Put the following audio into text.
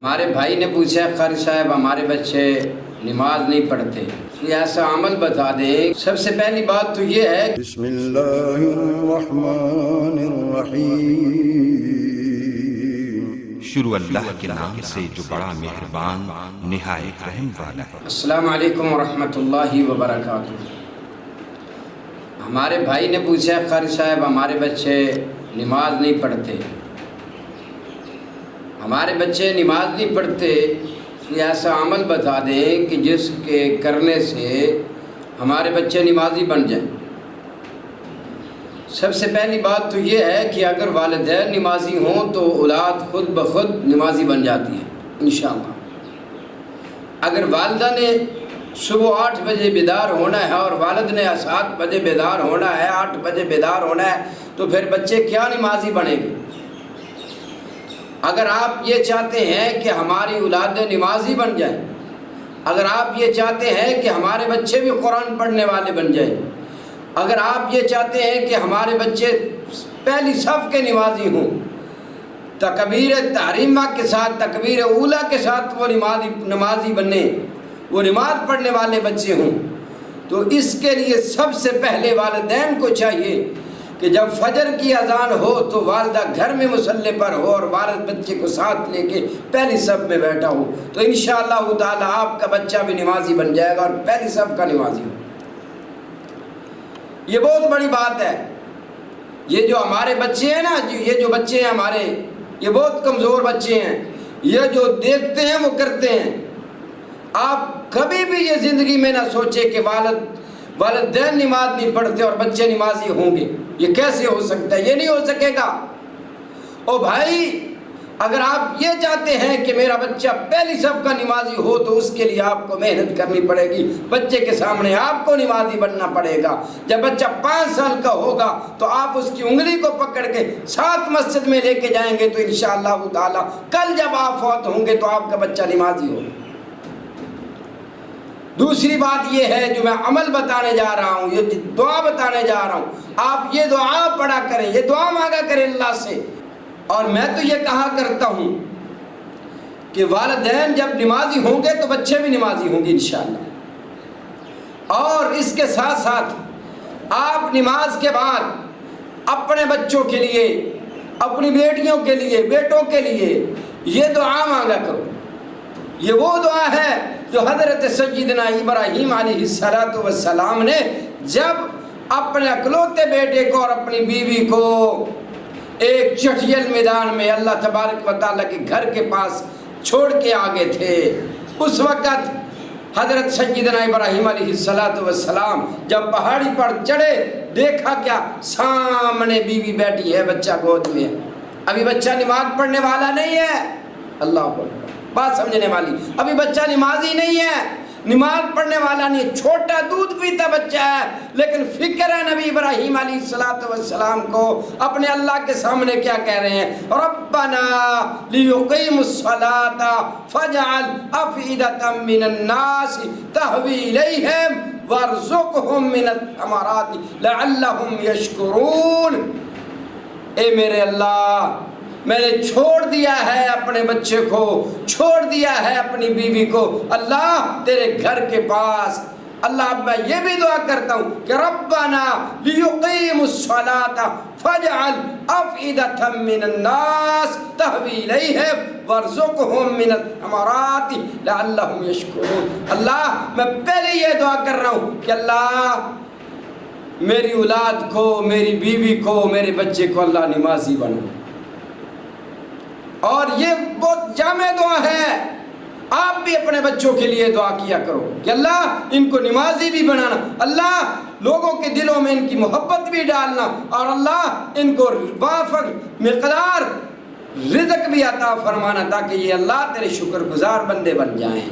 ہمارے بھائی نے پوچھا قاری صاحب ہمارے بچے نماز نہیں پڑھتے، کوئی ایسا عمل بتا دیں۔ سب سے پہلی بات تو یہ ہے بسم اللہ الرحمن الرحیم، شروع اللہ کے نام سے جو بڑا مہربان نہایت رحم والا ہے۔ السلام علیکم ورحمۃ اللہ وبرکاتہ۔ ہمارے بھائی نے پوچھا قاری صاحب ہمارے بچے نماز نہیں پڑھتے، ہمارے بچے نماز نہیں پڑھتے، کوئی ایسا عمل بتا دیں کہ جس کے کرنے سے ہمارے بچے نمازی بن جائیں۔ سب سے پہلی بات تو یہ ہے کہ اگر والدین نمازی ہوں تو اولاد خود بخود نمازی بن جاتی ہے انشاءاللہ۔ اگر والدہ نے صبح 8 بجے بیدار ہونا ہے اور والد نے 7 بجے بیدار ہونا ہے، 8 بجے بیدار ہونا ہے، تو پھر بچے کیا نمازی بنیں گے؟ اگر آپ یہ چاہتے ہیں کہ ہماری اولادیں نمازی بن جائیں، اگر آپ یہ چاہتے ہیں کہ ہمارے بچے بھی قرآن پڑھنے والے بن جائیں، اگر آپ یہ چاہتے ہیں کہ ہمارے بچے پہلی صف کے نمازی ہوں، تکبیر تحریمہ کے ساتھ، تکبیر اولیٰ کے ساتھ وہ نمازی بنے، وہ نماز پڑھنے والے بچے ہوں، تو اس کے لیے سب سے پہلے والدین کو چاہیے کہ جب فجر کی اذان ہو تو والدہ گھر میں مصلی پر ہو اور والد بچے کو ساتھ لے کے پہلی صف میں بیٹھا ہو، تو انشاءاللہ تعالی آپ کا بچہ بھی نمازی بن جائے گا اور پہلی صف کا نمازی ہو۔ یہ بہت بڑی بات ہے۔ یہ جو ہمارے بچے ہیں نا، یہ جو بچے ہیں ہمارے، یہ بہت کمزور بچے ہیں، یہ جو دیکھتے ہیں وہ کرتے ہیں۔ آپ کبھی بھی یہ زندگی میں نہ سوچے کہ والدین نماز نہیں پڑھتے اور بچے نمازی ہوں گے، یہ کیسے ہو سکتا ہے؟ یہ نہیں ہو سکے گا۔ او بھائی، اگر آپ یہ چاہتے ہیں کہ میرا بچہ پہلی صف کا نمازی ہو تو اس کے لیے آپ کو محنت کرنی پڑے گی، بچے کے سامنے آپ کو نمازی بننا پڑے گا۔ جب بچہ 5 سال کا ہوگا تو آپ اس کی انگلی کو پکڑ کے ساتھ مسجد میں لے کے جائیں گے، تو انشاءاللہ تعالی کل جب آپ فوت ہوں گے تو آپ کا بچہ نمازی ہوگا۔ دوسری بات یہ ہے جو میں عمل بتانے جا رہا ہوں، یہ دعا بتانے جا رہا ہوں، آپ یہ دعا پڑھا کریں، یہ دعا مانگا کریں اللہ سے۔ اور میں تو یہ کہا کرتا ہوں کہ والدین جب نمازی ہوں گے تو بچے بھی نمازی ہوں گے انشاءاللہ۔ اور اس کے ساتھ ساتھ آپ نماز کے بعد اپنے بچوں کے لیے، اپنی بیٹیوں کے لیے، بیٹوں کے لیے یہ دعا مانگا کرو۔ یہ وہ دعا ہے جو حضرت سیدنا ابراہیم علیہ السلام نے جب اپنے اکلوتے بیٹے کو اور اپنی بیوی کو ایک چٹھیل میدان میں اللہ تبارک و تعالیٰ کے گھر کے پاس چھوڑ کے آگے تھے، اس وقت حضرت سیدنا ابراہیم علیہ السلام جب پہاڑی پر چڑھے، دیکھا کیا؟ سامنے بیوی بیٹھی ہے، بچہ گود میں ہے۔ ابھی بچہ نماز پڑھنے والا نہیں ہے، اللہ اکبر، بات سمجھنے والی، ابھی بچہ نمازی نہیں ہے، نماز پڑھنے والا نہیں، چھوٹا دودھ پیتا بچہ ہے، لیکن فکر ہے نبی ابراہیم علیہ السلام کو اپنے اللہ کے سامنے کیا کہہ رہے ہیں؟ ربنا لیقیموا الصلاۃ فاجعل افئدۃ من الناس تہوی الیہم وارزقہم من الثمرات لعلہم یشکرون۔ اے میرے اللہ، میں نے چھوڑ دیا ہے اپنے بچے کو، چھوڑ دیا ہے اپنی بیوی کو اللہ تیرے گھر کے پاس۔ اللہ اب میں یہ بھی دعا کرتا ہوں کہ ربنا لیقیموا الصلاۃ فاجعل افئدۃ من الناس تہوی الیہم وارزقہم من الثمرات لعلہم یشکرون۔ اللہ میں پہلے یہ دعا کر رہا ہوں کہ اللہ میری اولاد کو، میری بیوی کو، میرے بچے کو اللہ نمازی بنا۔ اور یہ بہت جامع دعا ہے، آپ بھی اپنے بچوں کے لیے دعا کیا کرو کہ اللہ ان کو نمازی بھی بنانا، اللہ لوگوں کے دلوں میں ان کی محبت بھی ڈالنا، اور اللہ ان کو وافق مقدار رزق بھی عطا فرمانا، تاکہ یہ اللہ تیرے شکر گزار بندے بن جائیں۔